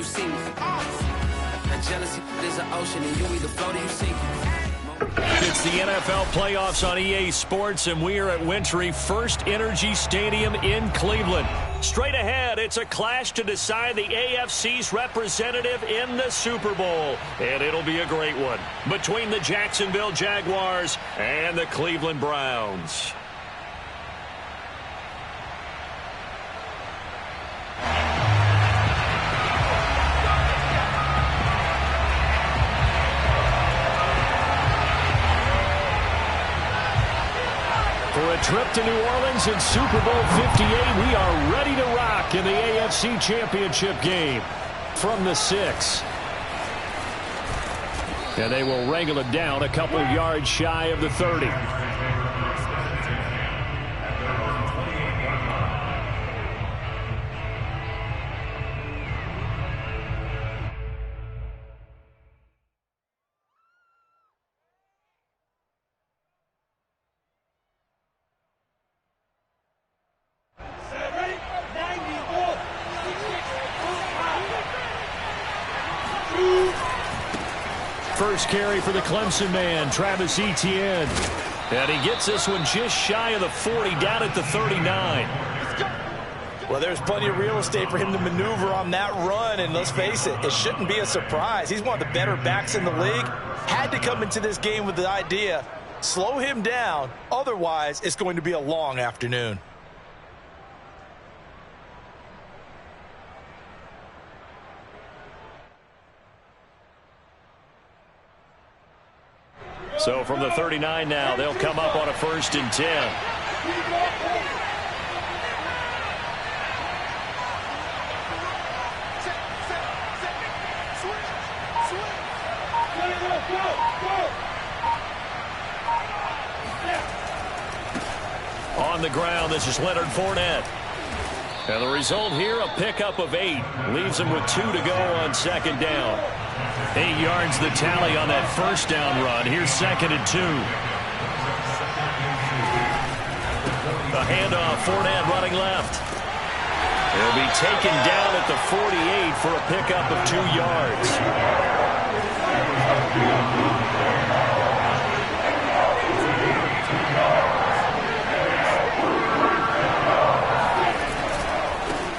see me. That jealousy is an ocean, and you either float or you sink. It's the NFL playoffs on EA Sports, and we are at Wintry First Energy Stadium in Cleveland. Straight ahead, it's a clash to decide the AFC's representative in the Super Bowl. And it'll be a great one between the Jacksonville Jaguars and the Cleveland Browns. For a trip to New Orleans in Super Bowl 58, we are ready to rock in the AFC Championship game from the 6. And they will wrangle it down a couple yards shy of the 30. First carry for the Clemson man, Travis Etienne. And he gets this one just shy of the 40, down at the 39. Well, there's plenty of real estate for him to maneuver on that run, and let's face it, it shouldn't be a surprise. He's one of the better backs in the league. Had to come into this game with the idea, slow him down, otherwise it's going to be a long afternoon. So from the 39 now, they'll come up on a 1st and 10. On the ground, this is Leonard Fournette. And the result here, a pickup of 8. Leaves him with 2 to go on 2nd down. 8 yards the tally on that 1st down run. Here's 2nd and 2. The handoff, Fournette running left. He'll be taken down at the 48 for a pickup of 2 yards.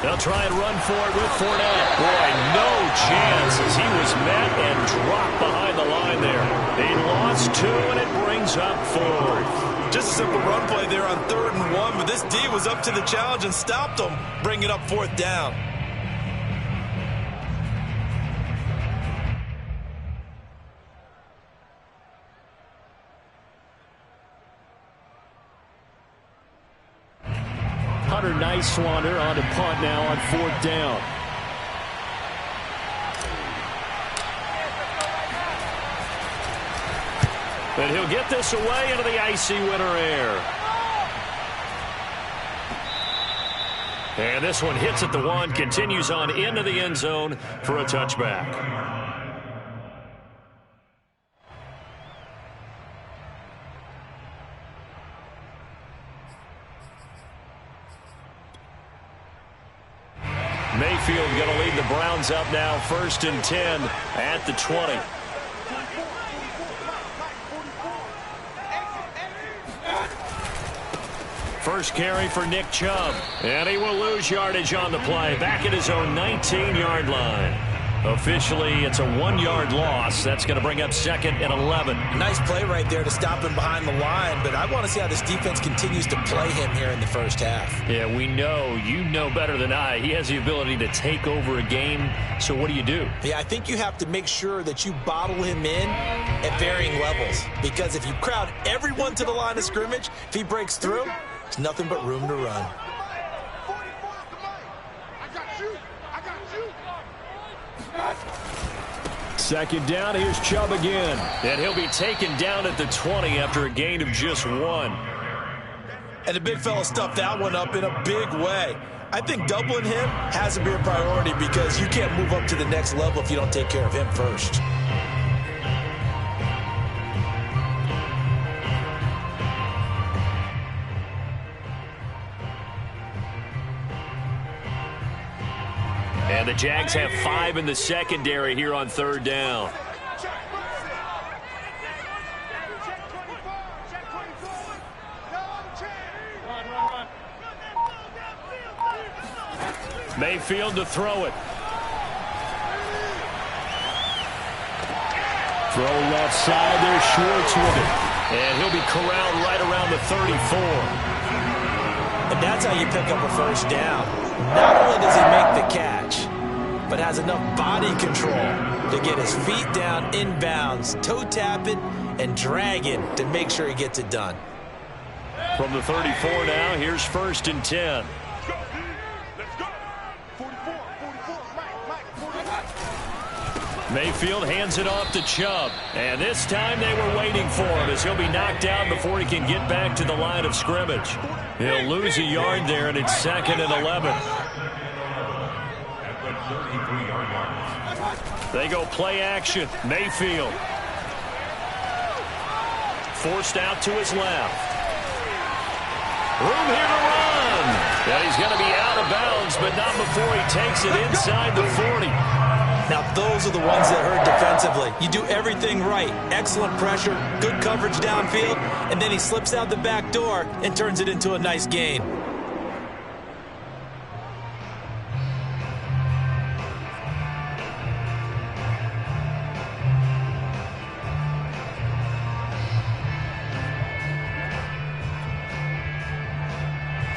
They'll try and run for it with Fournette. Boy, no chance as he was met and dropped behind the line there. They lost 2, and it brings up 4th. Just a simple run play there on 3rd and 1, but this D was up to the challenge and stopped them, bringing up 4th down. Hunter Nice-Swander on to punt now on 4th down. And he'll get this away into the icy winter air. And this one hits at the 1, continues on into the end zone for a touchback. Mayfield going to lead the Browns up now, 1st and 10 at the 20. First carry for Nick Chubb. And he will lose yardage on the play. Back at his own 19-yard line. Officially, it's a 1-yard loss. That's going to bring up 2nd and 11. Nice play right there to stop him behind the line, but I want to see how this defense continues to play him here in the first half. Yeah, we know. You know better than I. He has the ability to take over a game. So what do you do? Yeah, I think you have to make sure that you bottle him in at varying levels, because if you crowd everyone to the line of scrimmage, if he breaks through, there's nothing but room to run. Second down, here's Chubb again. And he'll be taken down at the 20 after a gain of just 1. And the big fella stuffed that one up in a big way. I think doubling him has to be a priority because you can't move up to the next level if you don't take care of him first. And the Jags have 5 in the secondary here on 3rd down. Mayfield to throw it. Throw left side. There's Schwartz with it. And he'll be corralled right around the 34. And that's how you pick up a first down. Not only does he make the catch, but has enough body control to get his feet down inbounds, toe tap it, and drag it to make sure he gets it done. From the 34 now, here's 1st and 10. Mayfield hands it off to Chubb. And this time they were waiting for him as he'll be knocked out before he can get back to the line of scrimmage. He'll lose a yard there, and it's 2nd and 11. They go play action. Mayfield. Forced out to his left. Room here to run. And he's going to be out of bounds, but not before he takes it inside the 40. Now, those are the ones that hurt defensively. You do everything right. Excellent pressure, good coverage downfield, and then he slips out the back door and turns it into a nice gain.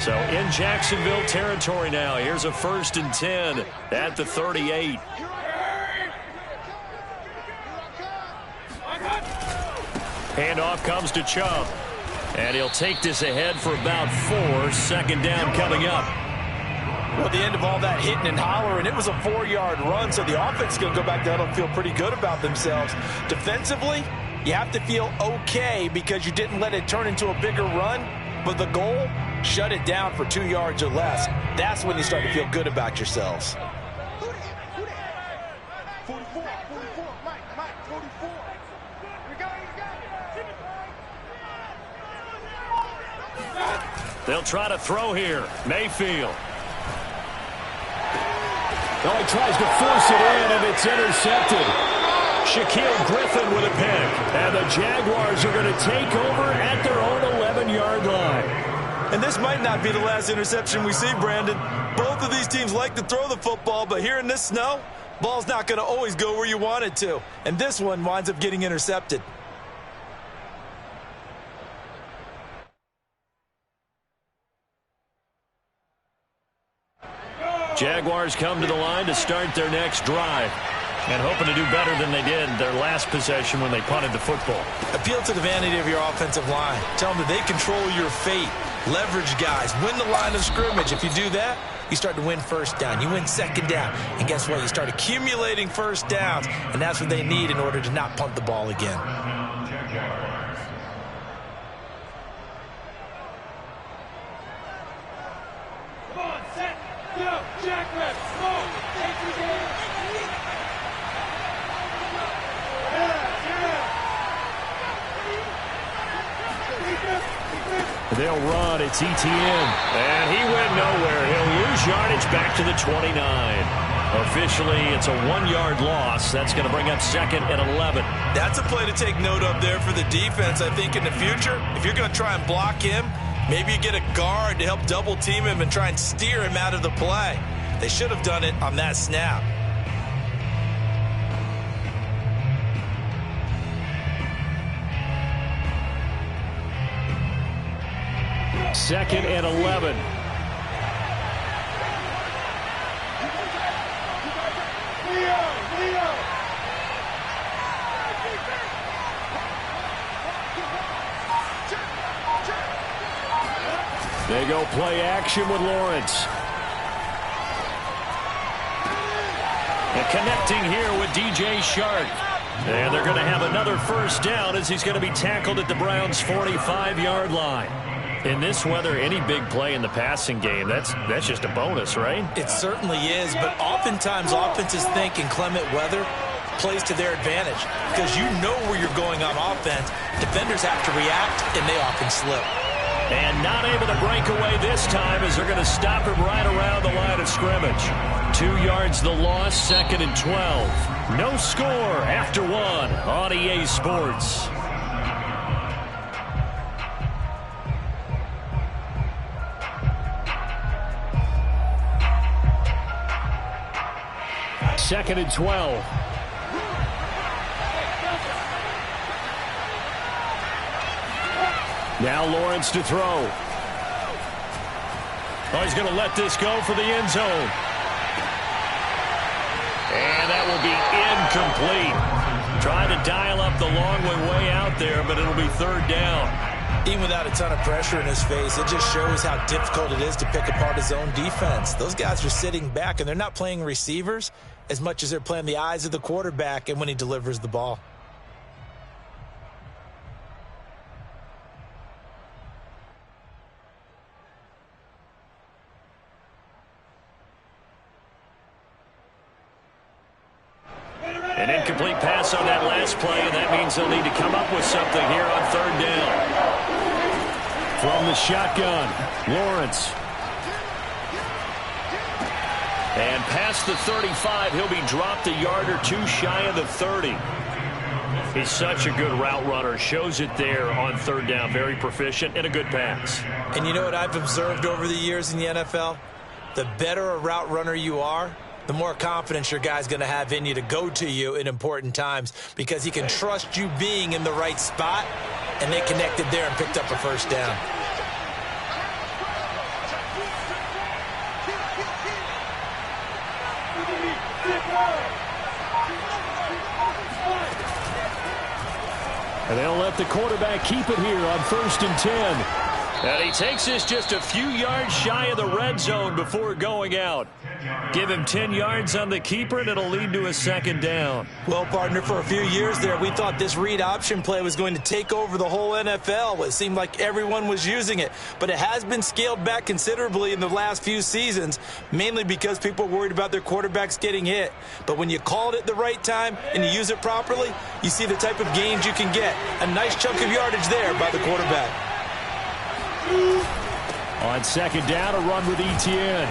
So in Jacksonville territory now. Here's a 1st and 10 at the 38. Handoff comes to Chubb. And he'll take this ahead for about 4. 2nd down coming up. Well, at the end of all that hitting and hollering, it was a 4-yard run, so the offense is going to go back there and feel pretty good about themselves. Defensively, you have to feel okay because you didn't let it turn into a bigger run, but the goal, shut it down for 2 yards or less. That's when you start to feel good about yourselves. They'll try to throw here. Mayfield. Oh, he tries to force it in, and it's intercepted. Shaquille Griffin with a pick. And the Jaguars are going to take over at their own 11-yard line. And this might not be the last interception we see, Brandon. Both of these teams like to throw the football, but here in this snow, ball's not going to always go where you want it to. And this one winds up getting intercepted. Jaguars come to the line to start their next drive. And hoping to do better than they did their last possession when they punted the football. Appeal to the vanity of your offensive line. Tell them that they control your fate. Leverage guys. Win the line of scrimmage. If you do that, you start to win 1st down. You win 2nd down. And guess what? You start accumulating 1st downs. And that's what they need in order to not punt the ball again. Come on, set, go, jack reps, go, take the game. They'll run. It's Etienne. And he went nowhere. He'll lose yardage back to the 29. Officially, it's a 1-yard loss. That's going to bring up 2nd and 11. That's a play to take note of there for the defense, I think, in the future. If you're going to try and block him, maybe you get a guard to help double team him and try and steer him out of the play. They should have done it on that snap. Second and 11. They go play action with Lawrence. And connecting here with DJ Shark. And they're going to have another 1st down as he's going to be tackled at the Browns' 45-yard line. In this weather, any big play in the passing game, that's just a bonus, right? It certainly is, but oftentimes offenses think inclement weather plays to their advantage because you know where you're going on offense. Defenders have to react, and they often slip. And not able to break away this time as they're going to stop him right around the line of scrimmage. 2 yards the loss, 2nd and 12. No score after 1 on EA Sports. Second and 12. Now Lawrence to throw. Oh, he's going to let this go for the end zone. And that will be incomplete. Trying to dial up the long way out there, but it'll be 3rd down. Even without a ton of pressure in his face, it just shows how difficult it is to pick apart his own defense. Those guys are sitting back, and they're not playing receivers as much as they're playing the eyes of the quarterback and when he delivers the ball. An incomplete pass on that last play, and that means they'll need to come up with something here on 3rd down. From the shotgun, Lawrence. And past the 35, he'll be dropped a yard or 2 shy of the 30. He's such a good route runner. Shows it there on 3rd down. Very proficient and a good pass. And you know what I've observed over the years in the NFL? The better a route runner you are, the more confidence your guy's going to have in you to go to you in important times because he can trust you being in the right spot, and they connected there and picked up a 1st down. And they'll let the quarterback keep it here on 1st and 10. And he takes this just a few yards shy of the red zone before going out. Give him 10 yards on the keeper, and it'll lead to a 2nd down. Well, partner, for a few years there, we thought this read option play was going to take over the whole NFL. It seemed like everyone was using it. But it has been scaled back considerably in the last few seasons, mainly because people are worried about their quarterbacks getting hit. But when you call it at the right time and you use it properly, you see the type of gains you can get. A nice chunk of yardage there by the quarterback. On 2nd down, a run with Etienne.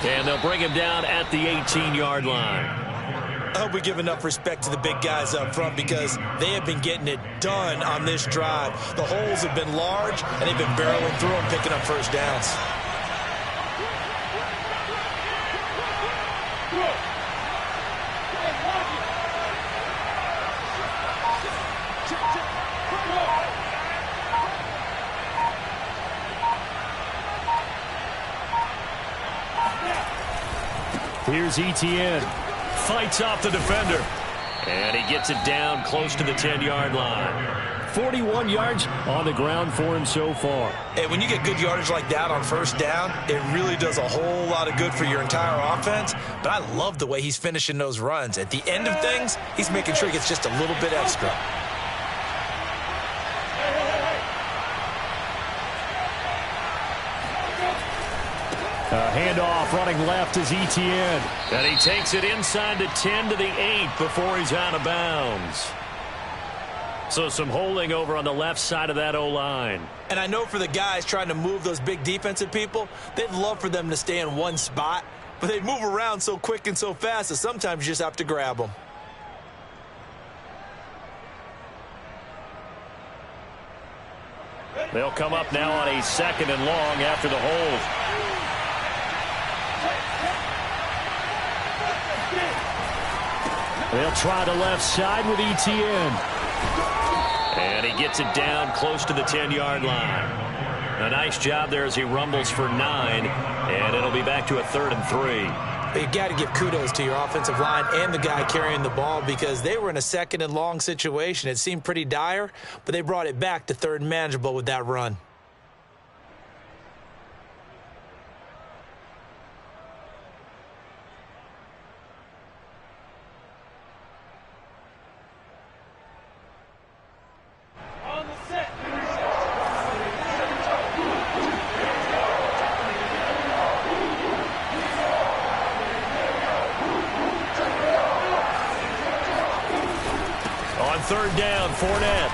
And they'll bring him down at the 18-yard line. I hope we give enough respect to the big guys up front because they have been getting it done on this drive. The holes have been large, and they've been barreling through them, picking up 1st downs. Here's Etienne. Fights off the defender. And he gets it down close to the 10-yard line. 41 yards on the ground for him so far. And when you get good yardage like that on 1st down, it really does a whole lot of good for your entire offense. But I love the way he's finishing those runs. At the end of things, he's making sure he gets just a little bit extra. A handoff running left is Etienne. And he takes it inside the 10 to the 8 before he's out of bounds. So some holding over on the left side of that O-line. And I know for the guys trying to move those big defensive people, they'd love for them to stay in one spot. But they move around so quick and so fast that sometimes you just have to grab them. They'll come up now on a 2nd and long after the hold. They'll try the left side with Etienne. And he gets it down close to the 10-yard line. A nice job there as he rumbles for 9. And it'll be back to a 3rd and 3. You got to give kudos to your offensive line and the guy carrying the ball because they were in a 2nd and long situation. It seemed pretty dire, but they brought it back to 3rd and manageable with that run. On 3rd down, Fournette.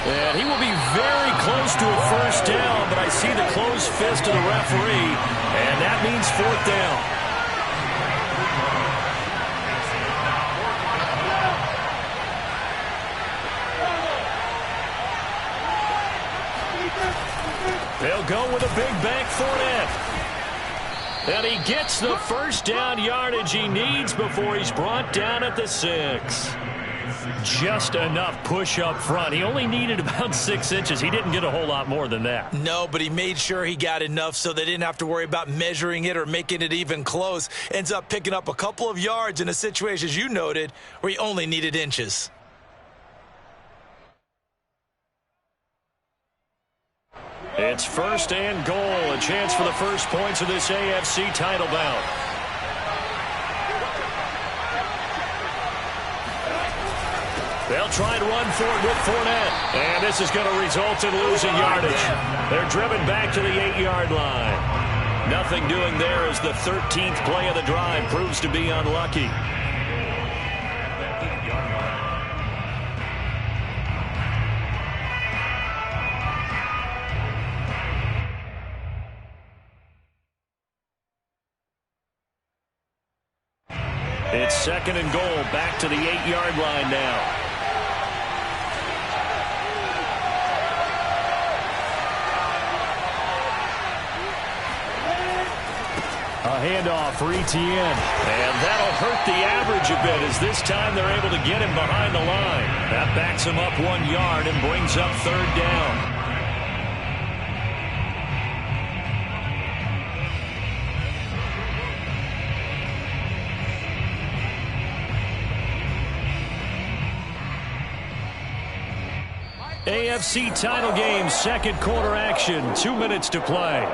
And he will be very close to a first down, but I see the closed fist of the referee, and that means fourth down. They'll go with a big bank Fournette. And he gets the first down yardage he needs before he's brought down at the 6. Just enough push up front. He only needed about 6 inches. He didn't get a whole lot more than that. No, but he made sure he got enough so they didn't have to worry about measuring it or making it even close. Ends up picking up a couple of yards in a situation, as you noted, where he only needed inches. It's first and goal. A chance for the first points of this AFC title bout. They'll try to run for it with Fournette. And this is going to result in losing yardage. They're driven back to the 8-yard line. Nothing doing there as the 13th play of the drive proves to be unlucky. It's second and goal, back to the 8-yard line now. A handoff for Etienne. And that'll hurt the average a bit as this time they're able to get him behind the line. That backs him up 1 yard and brings up third down. AFC title game, second quarter action, 2 minutes to play.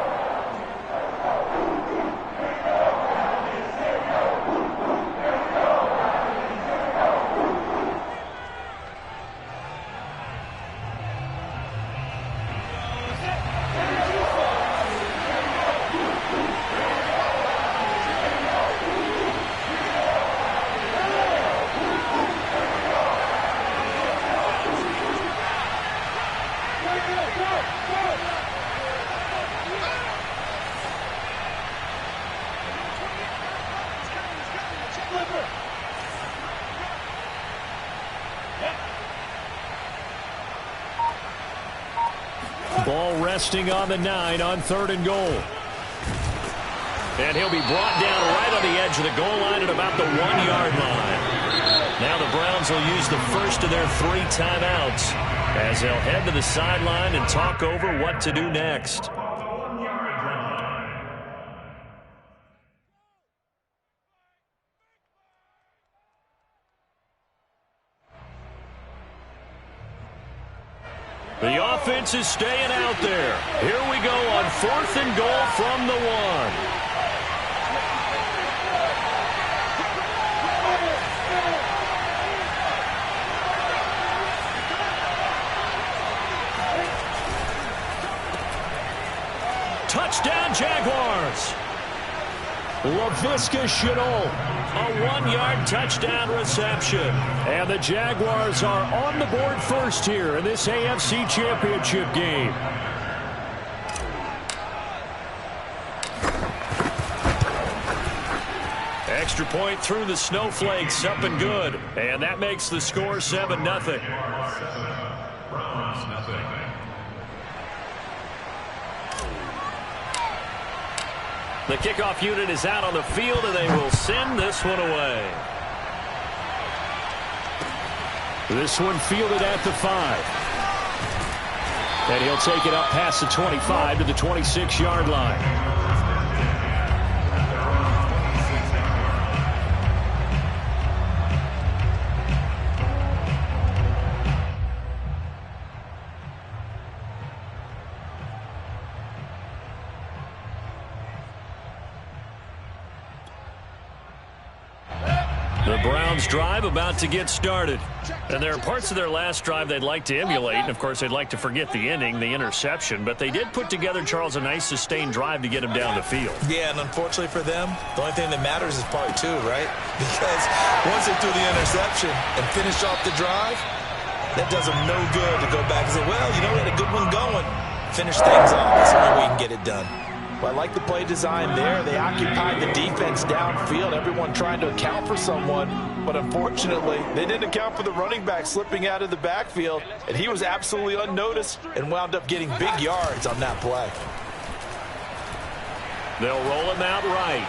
Ball resting on the 9 on third and goal. And he'll be brought down right on the edge of the goal line at about the 1-yard line. Now the Browns will use the first of their 3 timeouts as they'll head to the sideline and talk over what to do next. The offense is staying out there. Here we go on 4th and goal from the 1. Touchdown, Jaguars. Laviska Shenault, a 1-yard touchdown reception. And the Jaguars are on the board first here in this AFC Championship game. Extra point through the snowflakes, up and good. And that makes the score 7-0. The kickoff unit is out on the field, and they will send this one away. This one fielded at the 5. And he'll take it up past the 25 to the 26-yard line. The Browns drive about to get started. And there are parts of their last drive they'd like to emulate. And, of course, they'd like to forget the ending, the interception. But they did put together, Charles, a nice sustained drive to get him down the field. Yeah, and unfortunately for them, the only thing that matters is part 2, right? Because once they threw the interception and finished off the drive, That does them no good to go back and say, well, you know, we had a good one going. Finish things off. That's the only way we can get it done. Well, I like the play design there. They occupied the defense downfield, everyone trying to account for someone. But unfortunately, they didn't account for the running back slipping out of the backfield. And he was absolutely unnoticed and wound up getting big yards on that play. They'll roll him out right.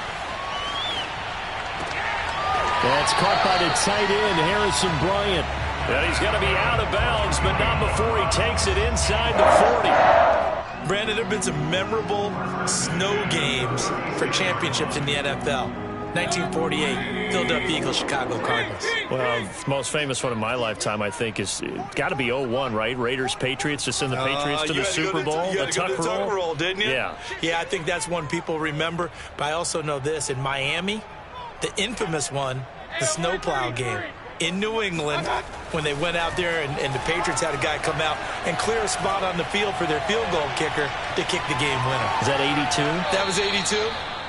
That's caught by the tight end, Harrison Bryant. And he's going to be out of bounds, but not before he takes it inside the 40. Brandon, there have been some memorable snow games for championships in the NFL. 1948, Philadelphia Eagles, Chicago Cardinals. Well, the most famous one in my lifetime, I think, is got to be 01, right? Raiders, Patriots, to send the Patriots to the Super Bowl. You had to go to the Tuck roll, didn't you? Yeah. Yeah, I think that's one people remember. But I also know this. In Miami, the infamous one, the snowplow game. In New England, when they went out there and the Patriots had a guy come out and clear a spot on the field for their field goal kicker to kick the game winner. Is that 82? That was 82,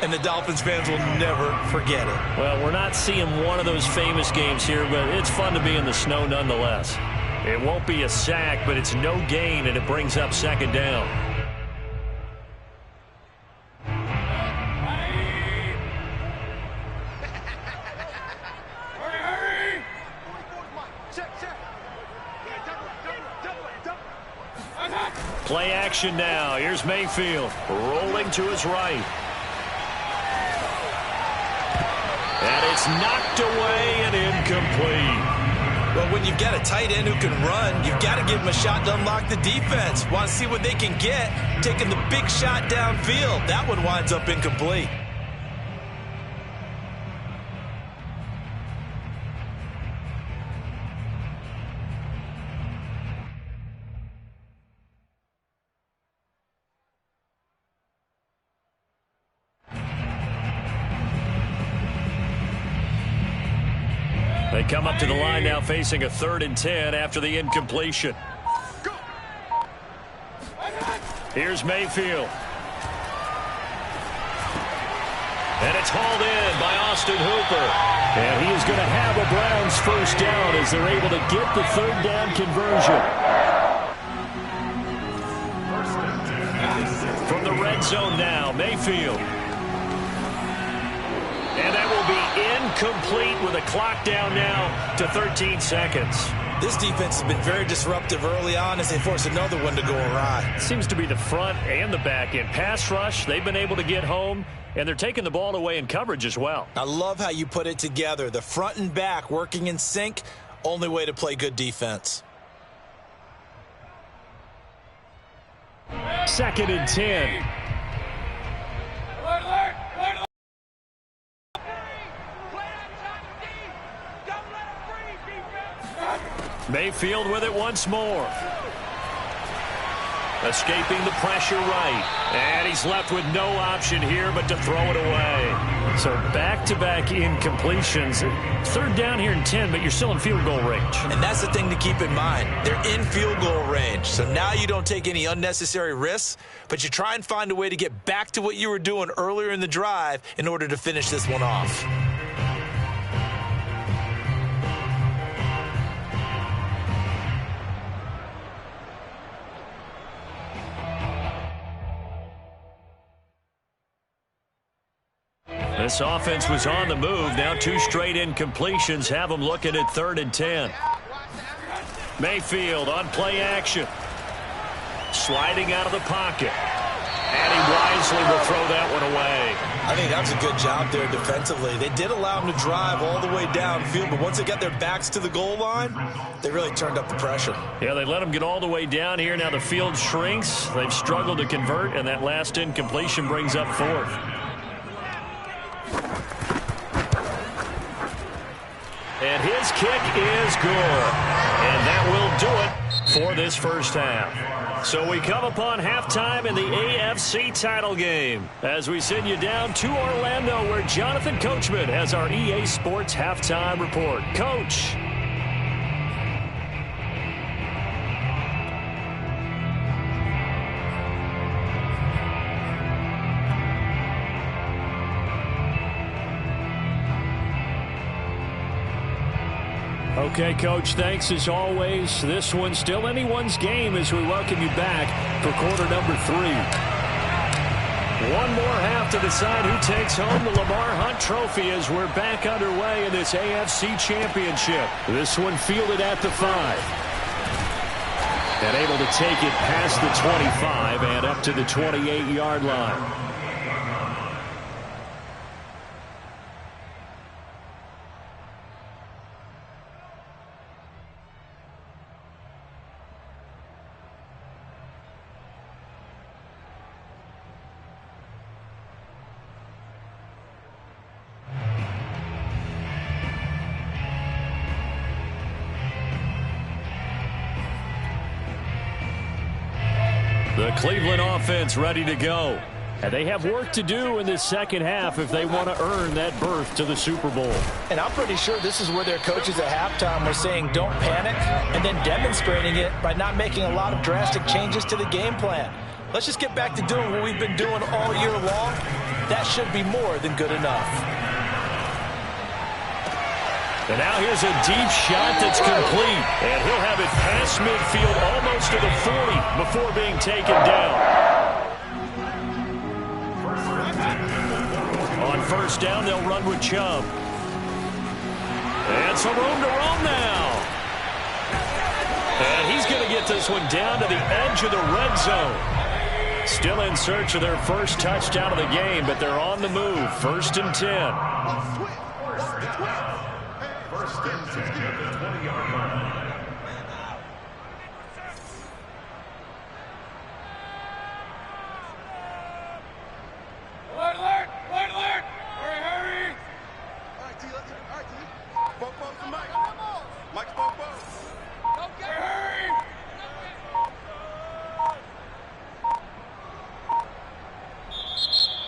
and the Dolphins fans will never forget it. Well, we're not seeing one of those famous games here, but it's fun to be in the snow nonetheless. It won't be a sack, but it's no gain, and it brings up second down. Play action now. Here's Mayfield rolling to his right. And it's knocked away and incomplete. Well, when you've got a tight end who can run, you've got to give him a shot to unlock the defense. Want to see what they can get, taking the big shot downfield. That one winds up incomplete. They come up to the line now facing a 3rd and 10 after the incompletion. Here's Mayfield. And it's hauled in by Austin Hooper. And he is going to have a Browns first down as they're able to get the 3rd down conversion. From the red zone now, Mayfield. And that will be incomplete with a clock down now to 13 seconds. This defense has been very disruptive early on as they force another one to go awry. Seems to be the front and the back end. Pass rush, they've been able to get home, and they're taking the ball away in coverage as well. I love how you put it together. The front and back working in sync, only way to play good defense. 2nd and 10. Mayfield with it once more. Escaping the pressure right. And he's left with no option here but to throw it away. So back-to-back incompletions. 3rd down here in 10, but you're still in field goal range. And that's the thing to keep in mind. They're in field goal range. So now you don't take any unnecessary risks, but you try and find a way to get back to what you were doing earlier in the drive in order to finish this one off. This offense was on the move. Now 2 straight incompletions have them looking at 3rd and 10. Mayfield on play action. Sliding out of the pocket. And he wisely will throw that one away. I think that was a good job there defensively. They did allow him to drive all the way downfield, but once they got their backs to the goal line, they really turned up the pressure. Yeah, they let him get all the way down here. Now the field shrinks. They've struggled to convert, and that last incompletion brings up 4th. And his kick is good. And that will do it for this first half. So we come upon halftime in the AFC title game as we send you down to Orlando where Jonathan Coachman has our EA Sports halftime report. Coach. Okay, Coach, thanks as always. This one's still anyone's game as we welcome you back for quarter number 3. One more half to decide who takes home the Lamar Hunt Trophy as we're back underway in this AFC Championship. This one fielded at the 5. And able to take it past the 25 and up to the 28-yard line. The Cleveland offense ready to go. And they have work to do in this second half if they want to earn that berth to the Super Bowl. And I'm pretty sure this is where their coaches at halftime were saying don't panic, and then demonstrating it by not making a lot of drastic changes to the game plan. Let's just get back to doing what we've been doing all year long. That should be more than good enough. And now here's a deep shot that's complete. And he'll have it past midfield almost to the 40 before being taken down. On first down, they'll run with Chubb. And some room to roam now. And he's going to get this one down to the edge of the red zone. Still in search of their first touchdown of the game, but they're on the move. 1st and 10. First and 10 at the 20-yard line. Alert, alert! Alert, alert! Hurry, hurry! All right, T, let's do it. All right, T. Popo to Mike. Mike's Popo. Go get it! Hurry!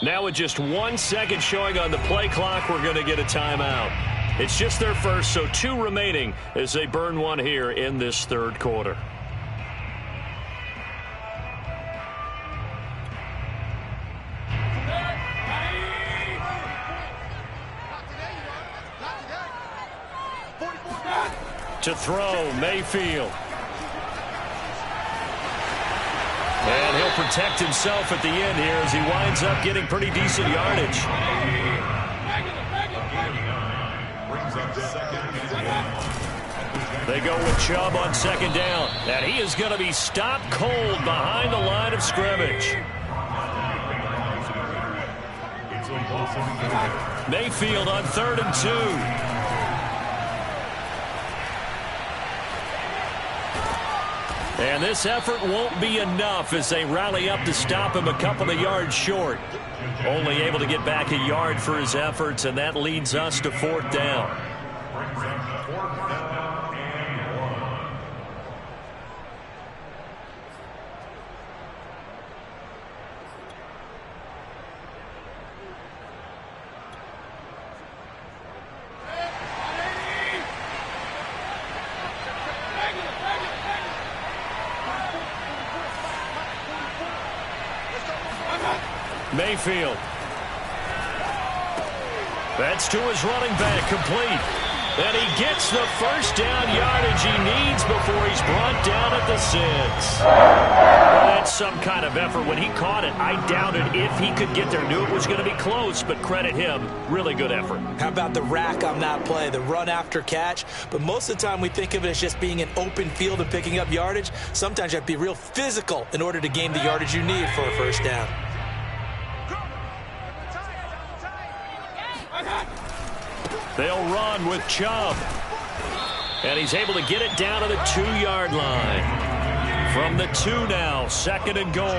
Now with just 1 second showing on the play clock, we're going to get a timeout. It's just their first, so 2 remaining as they burn one here in this third quarter. To throw, Mayfield. And he'll protect himself at the end here as he winds up getting pretty decent yardage. They go with Chubb on second down. And he is going to be stopped cold behind the line of scrimmage. Mayfield on 3rd and 2. And this effort won't be enough as they rally up to stop him a couple of yards short. Only able to get back a yard for his efforts, and that leads us to 4th down. Mayfield. That's to his running back, complete. And he gets the first down yardage he needs before he's brought down at the 6. Well, that's some kind of effort. When he caught it, I doubted if he could get there. Knew it was going to be close, but credit him. Really good effort. How about the rack on that play, the run after catch? But most of the time we think of it as just being an open field and picking up yardage. Sometimes you have to be real physical in order to gain the yardage you need for a first down. They'll run with Chubb. And he's able to get it down to the 2-yard line. From the 2 now, 2nd and goal. A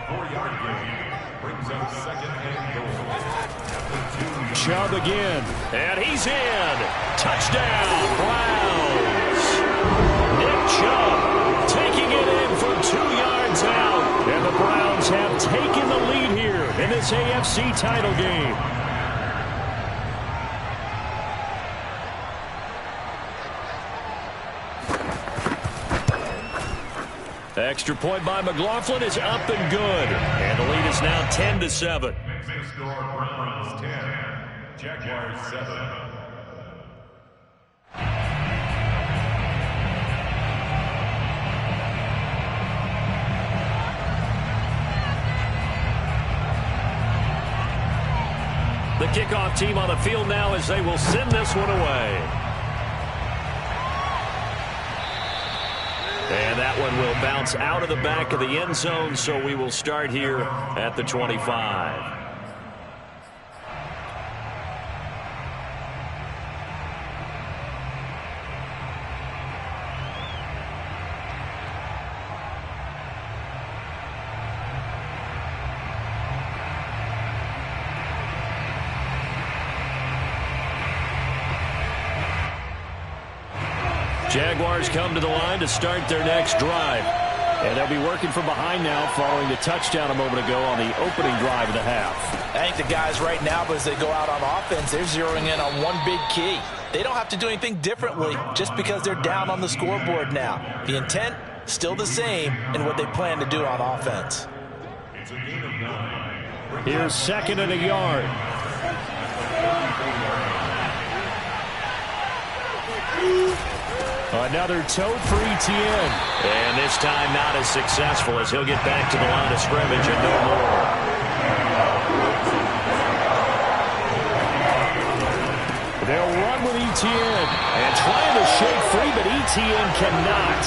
4-yard gain brings up 2nd and goal. Chubb again. And he's in. Touchdown, Browns. Nick Chubb taking it in from 2 yards out. And the Browns have taken the lead here in this AFC title game. Extra point by McLaughlin is up and good. And the lead is now 10-7. Next score, Browns 10, Jaguars 7. kickoff team on the field now as they will send this one away. And that one will bounce out of the back of the end zone, so we will start here at the 25. Jaguars come to the line to start their next drive. And they'll be working from behind now following the touchdown a moment ago on the opening drive of the half. I think the guys right now, as they go out on offense, they're zeroing in on one big key. They don't have to do anything differently just because they're down on the scoreboard now. The intent, still the same in what they plan to do on offense. Here's 2nd and a yard. Another tote for Etienne. And this time not as successful as he'll get back to the line of scrimmage and no more. They'll run with Etienne. And trying to shake free, but Etienne cannot.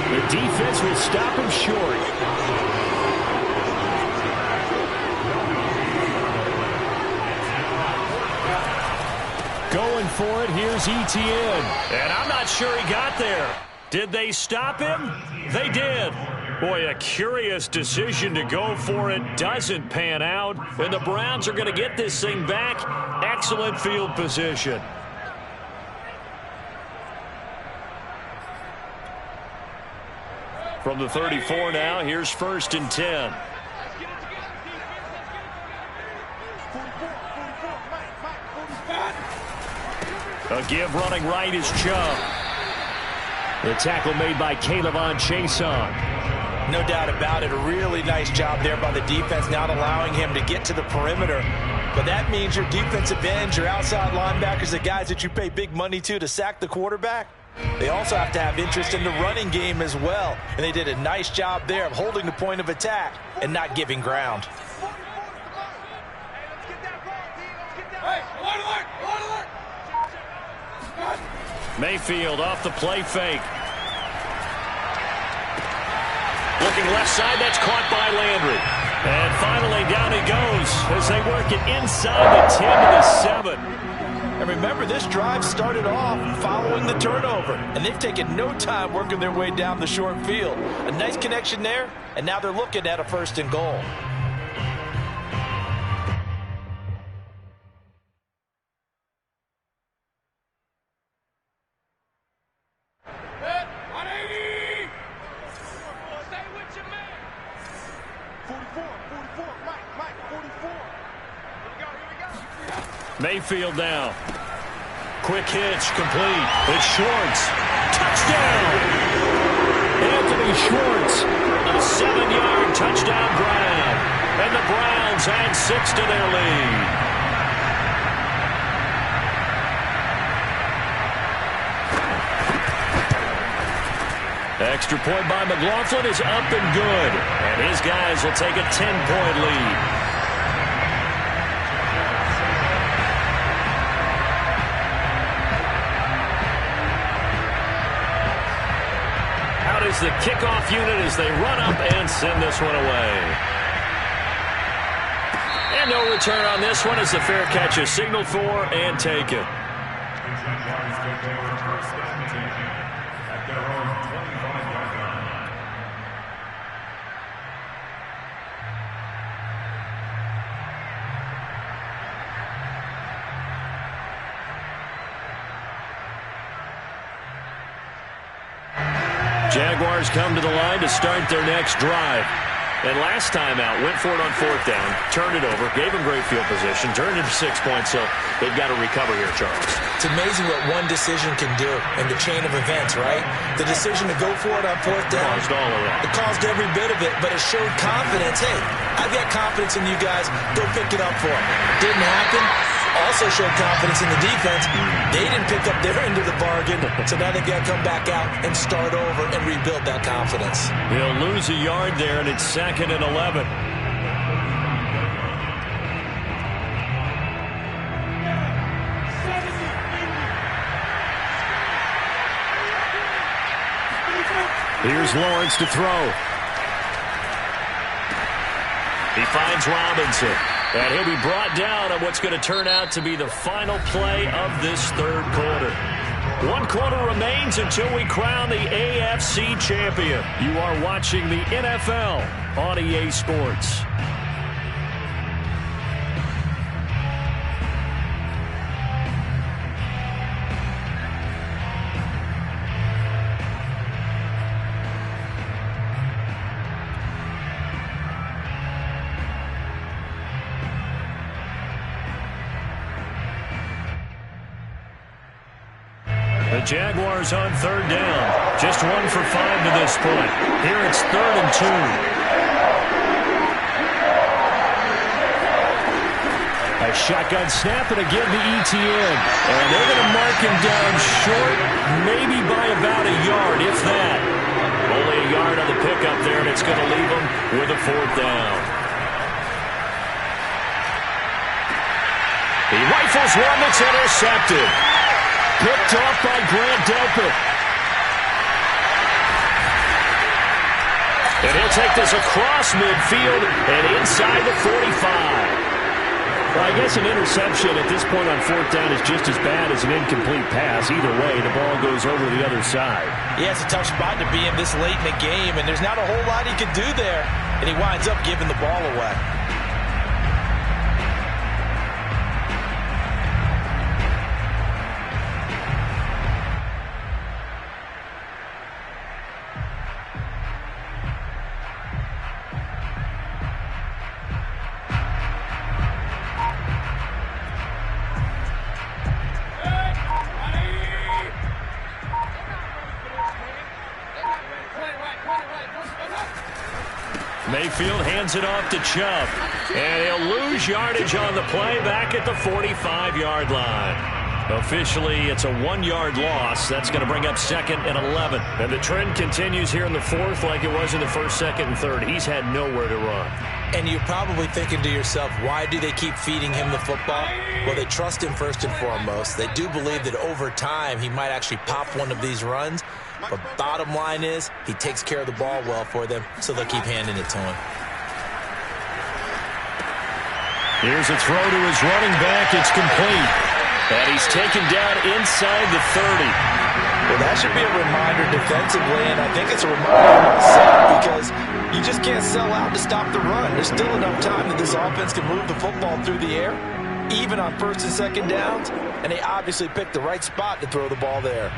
The defense will stop him short. Going for it, here's Etienne. And I'm not sure he got there. Did they stop him? They did. Boy, a curious decision to go for it. Doesn't pan out. And the Browns are going to get this thing back. Excellent field position. From the 34 now, here's 1st and 10. A give running right is Chubb. The tackle made by K'Lavon Chaisson. No doubt about it. A really nice job there by the defense, not allowing him to get to the perimeter. But that means your defensive ends, your outside linebackers, the guys that you pay big money to sack the quarterback, they also have to have interest in the running game as well. And they did a nice job there of holding the point of attack and not giving ground. Mayfield off the play fake. Looking left side, that's caught by Landry. And finally down he goes as they work it inside the 10 to the 7. And remember, this drive started off following the turnover, and they've taken no time working their way down the short field. A nice connection there, and now they're looking at a 1st and goal. Mayfield now. Quick hitch, complete. It's Schwartz. Touchdown! Anthony Schwartz. A 7-yard touchdown grab. And the Browns add 6 to their lead. Extra point by McLaughlin is up and good. And his guys will take a 10-point lead. Is the kickoff unit as they run up and send this one away. And no return on this one as the fair catch is signaled for and taken. Jaguars come to the line to start their next drive. And last time out, went for it on 4th down, turned it over, gave them great field position, turned it to 6 points, so they've got to recover here, Charles. It's amazing what one decision can do in the chain of events, right? The decision to go for it on 4th down. Caused all of that. It caused every bit of it, but it showed confidence. Hey, I've got confidence in you guys. Go pick it up for them. Didn't happen. Also showed confidence in the defense. They didn't pick up their end of the bargain, so now they've got to come back out and start over and rebuild that confidence. He'll lose a yard there, and it's 2nd and 11. Here's Lawrence to throw. He finds Robinson. And he'll be brought down on what's going to turn out to be the final play of this third quarter. 1 quarter remains until we crown the AFC champion. You are watching the NFL on EA Sports. The Jaguars on third down. Just 1 for 5 to this point. Here it's 3rd and 2. A shotgun snap and again to ETN. And they're going to mark him down short, maybe by about a yard, if that. Only a yard on the pickup there, and it's going to leave him with a 4th down. He rifles one that's intercepted. Picked off by Grant Delpit. And he'll take this across midfield and inside the 45. Well, I guess an interception at this point on 4th down is just as bad as an incomplete pass. Either way, the ball goes over the other side. Yeah, it's a tough spot to be in this late in the game, and there's not a whole lot he can do there. And he winds up giving the ball away. Mayfield hands it off to Chubb. And he'll lose yardage on the play back at the 45-yard line. Officially, it's a 1-yard loss. That's going to bring up 2nd and 11. And the trend continues here in the 4th like it was in the 1st, 2nd, and 3rd. He's had nowhere to run. And you're probably thinking to yourself, why do they keep feeding him the football? Well, they trust him first and foremost. They do believe that over time he might actually pop one of these runs. But bottom line is, he takes care of the ball well for them, so they'll keep handing it to him. Here's a throw to his running back. It's complete. And he's taken down inside the 30. Well, that should be a reminder defensively, and I think it's a reminder in itself because you just can't sell out to stop the run. There's still enough time that this offense can move the football through the air, even on 1st and 2nd downs, and they obviously picked the right spot to throw the ball there.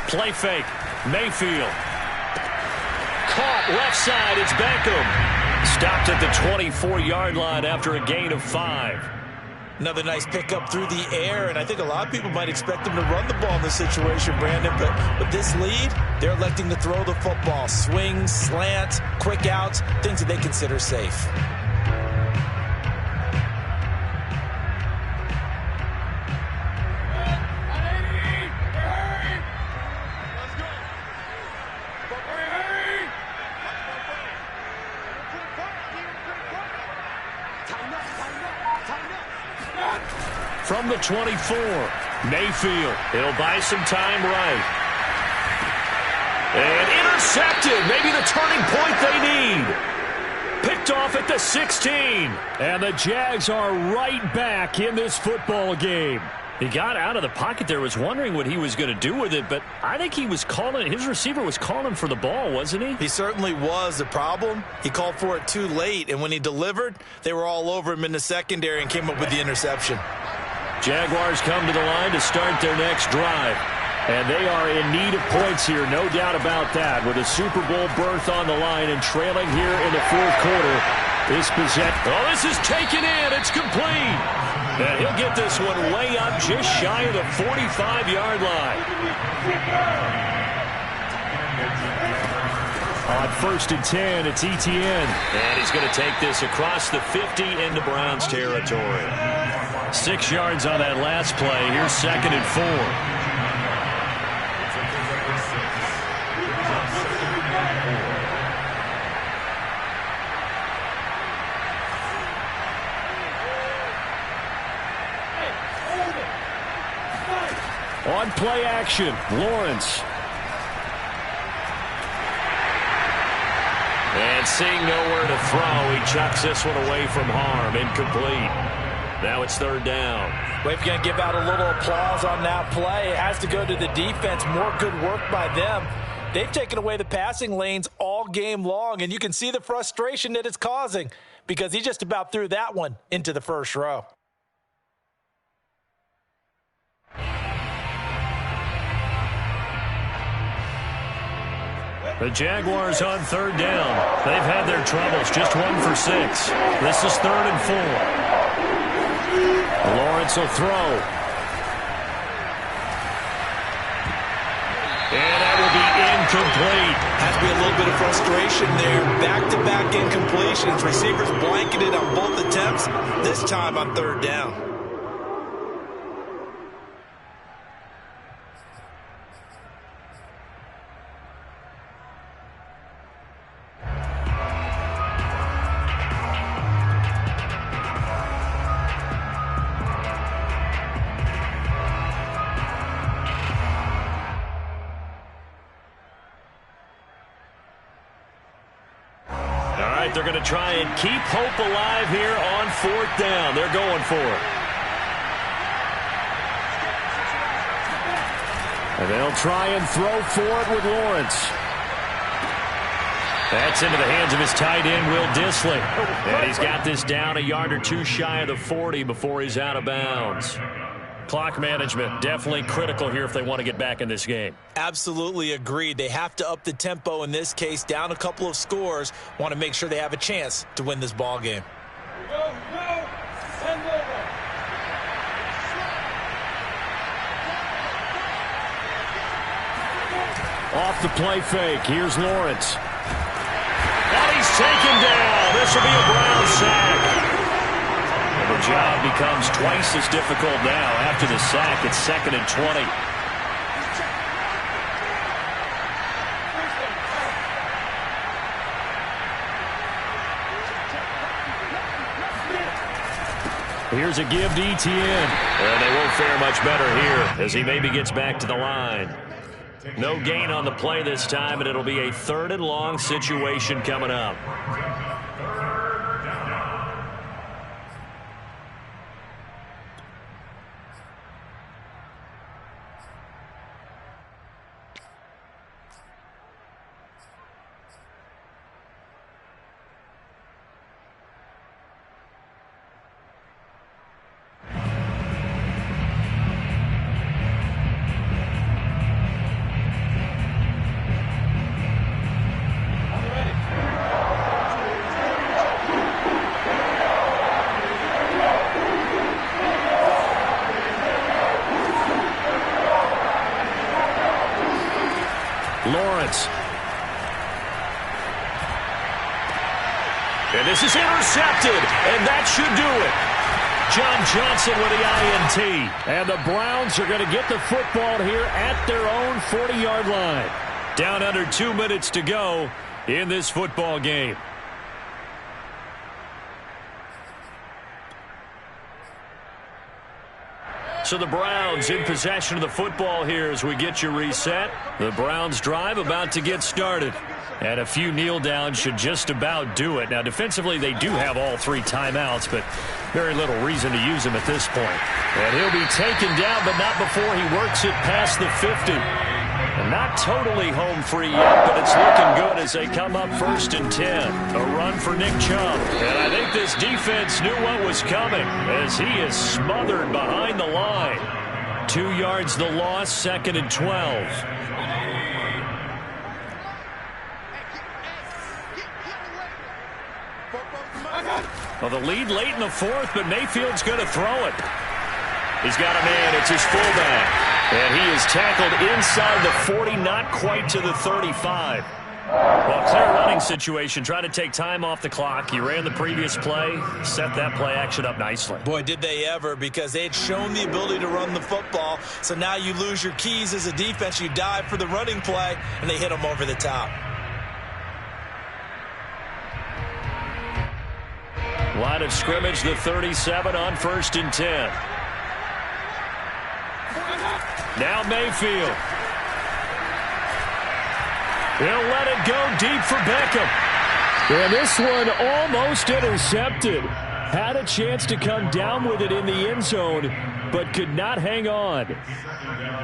Play fake. Mayfield. Caught left side. It's Beckham. Stopped at the 24-yard line after a gain of 5. Another nice pickup through the air, and I think a lot of people might expect them to run the ball in this situation, Brandon, but with this lead, they're electing to throw the football. Swings, slants, quick outs, things that they consider safe. From the 24, Mayfield. He'll buy some time right. And intercepted. Maybe the turning point they need. Picked off at the 16. And the Jags are right back in this football game. He got out of the pocket there, was wondering what he was going to do with it, but I think he was calling, his receiver was calling for the ball, wasn't he? He certainly was. The problem, he called for it too late, and when he delivered, they were all over him in the secondary and came up with the interception. Jaguars come to the line to start their next drive. And they are in need of points here, no doubt about that, with a Super Bowl berth on the line and trailing here in the 4th quarter. This is taken in. It's complete. And he'll get this one way up just shy of the 45-yard line. On 1st and 10, it's Etienne. And he's going to take this across the 50 into Browns territory. 6 yards on that last play. Here's 2nd and 4. On play action, Lawrence. And seeing nowhere to throw, he chucks this one away from harm. Incomplete. Now it's 3rd down. Well, if you're going to give out a little applause on that play, it has to go to the defense. More good work by them. They've taken away the passing lanes all game long, and you can see the frustration that it's causing because he just about threw that one into the first row. The Jaguars on 3rd down. They've had their troubles, just 1 for 6. This is 3rd and 4. Lawrence will throw. And that will be incomplete. Has to be a little bit of frustration there. Back-to-back incompletions. Receivers blanketed on both attempts, this time on 3rd down. They're going to try and keep hope alive here on 4th down. They're going for it. And they'll try and throw for it with Lawrence. That's into the hands of his tight end, Will Dissly. And he's got this down a yard or 2 shy of the 40 before he's out of bounds. Clock management definitely critical here if they want to get back in this game. Absolutely agreed. They have to up the tempo in this case, down a couple of scores. Want to make sure they have a chance to win this ball game. Off the play fake. Here's Lawrence. And he's taken down. This will be a Brown sack. The job becomes twice as difficult now. After the sack, it's 2nd and 20. Here's a give to Etienne. And they won't fare much better here as he maybe gets back to the line. No gain on the play this time, and it'll be a 3rd and long situation coming up. Lawrence. And this is intercepted, and that should do it. John Johnson with the INT. And the Browns are going to get the football here at their own 40-yard line. Down under 2 minutes to go in this football game. So the Browns in possession of the football here as we get you reset. The Browns drive about to get started. And a few kneel downs should just about do it. Now defensively they do have all 3 timeouts, but very little reason to use them at this point. And he'll be taken down, but not before he works it past the 50. And not totally home free yet, but it's looking good as they come up 1st and 10. A run for Nick Chubb. And I think this defense knew what was coming as he is smothered behind the line. 2 yards the loss, 2nd and 12. Well, the lead late in the 4th, but Mayfield's going to throw it. He's got a man. It's his fullback. And he is tackled inside the 40, not quite to the 35. Well, clear running situation. Trying to take time off the clock. He ran the previous play, set that play action up nicely. Boy, did they ever, because they had shown the ability to run the football. So now you lose your keys as a defense. You dive for the running play, and they hit them over the top. Line of scrimmage, the 37 on 1st and 10. Now Mayfield. He'll let it go deep for Beckham. And this one almost intercepted. Had a chance to come down with it in the end zone, but could not hang on.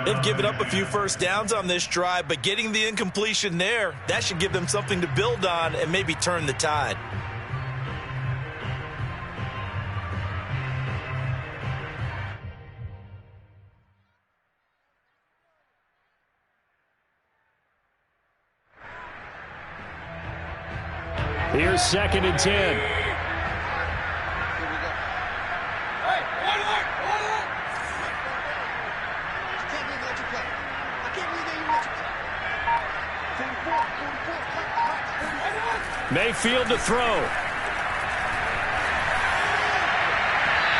They've given up a few first downs on this drive, but getting the incompletion there, that should give them something to build on and maybe turn the tide. Here's 2nd and 10. Mayfield to throw.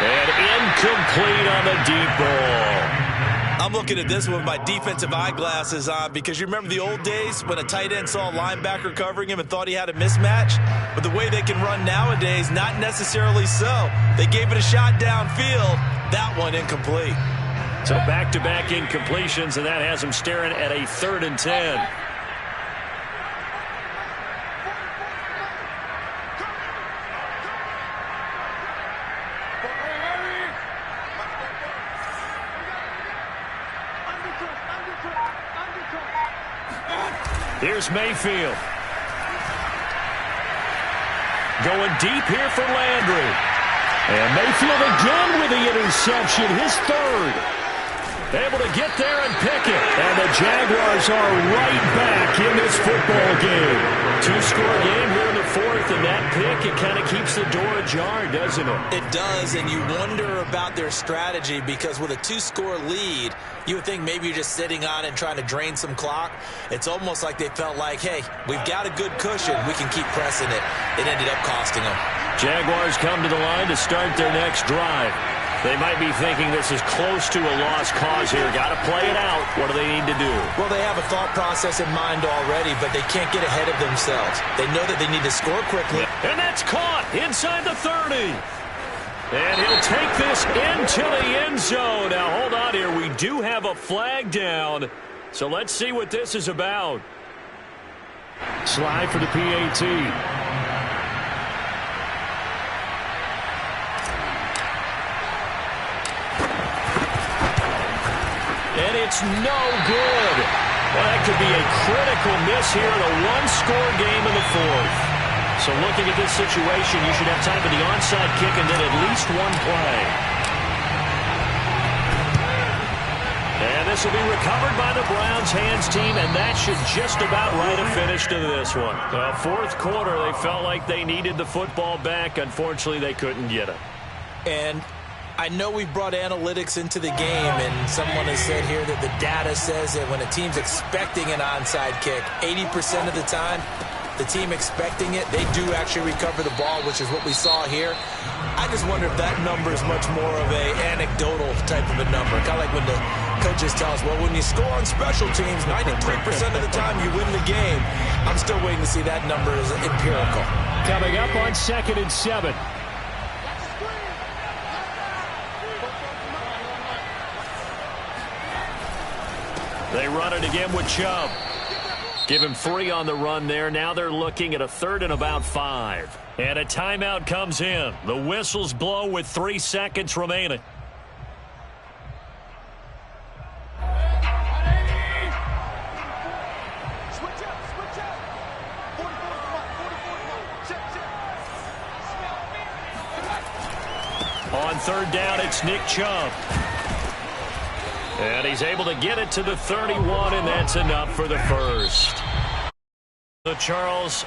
And incomplete on the deep ball. I'm looking at this with my defensive eyeglasses on, because you remember the old days when a tight end saw a linebacker covering him and thought he had a mismatch? But the way they can run nowadays, not necessarily so. They gave it a shot downfield. That one incomplete. So back-to-back incompletions, and that has him staring at a 3rd and 10. Here's Mayfield. Going deep here for Landry. And Mayfield again with the interception, his 3rd. Able to get there and pick it. And the Jaguars are right back in this football game. 2-score game here in the 4th, and that pick, it kind of keeps the door ajar, doesn't it? It does, and you wonder about their strategy, because with a 2-score lead, you would think maybe you're just sitting on and trying to drain some clock. It's almost like they felt like, hey, we've got a good cushion. We can keep pressing it. It ended up costing them. Jaguars come to the line to start their next drive. They might be thinking this is close to a lost cause here. Got to play it out. What do they need to do? Well, they have a thought process in mind already, but they can't get ahead of themselves. They know that they need to score quickly. And that's caught inside the 30. And he'll take this into the end zone. Now, hold on here. We do have a flag down. So let's see what this is about. Slide for the PAT. And it's no good. Well, that could be a critical miss here in a 1-score game in the 4th. So looking at this situation, you should have time for the onside kick and then at least one play. And this will be recovered by the Browns hands team, and that should just about write a finish to this one. 4th quarter, they felt like they needed the football back. Unfortunately, they couldn't get it. And I know we've brought analytics into the game, and someone has said here that the data says that when a team's expecting an onside kick, 80% of the time, the team expecting it, they do actually recover the ball, which is what we saw here. I just wonder if that number is much more of a anecdotal type of a number. Kind of like when the coaches tell us, well, when you score on special teams, 93% of the time you win the game. I'm still waiting to see that number as empirical. Coming up on 2nd and 7. They run it again with Chubb. Give him 3 on the run there. Now they're looking at a 3rd and about 5. And a timeout comes in. The whistles blow with 3 seconds remaining. On 3rd down, it's Nick Chubb. And he's able to get it to the 31, and that's enough for the first. The Charles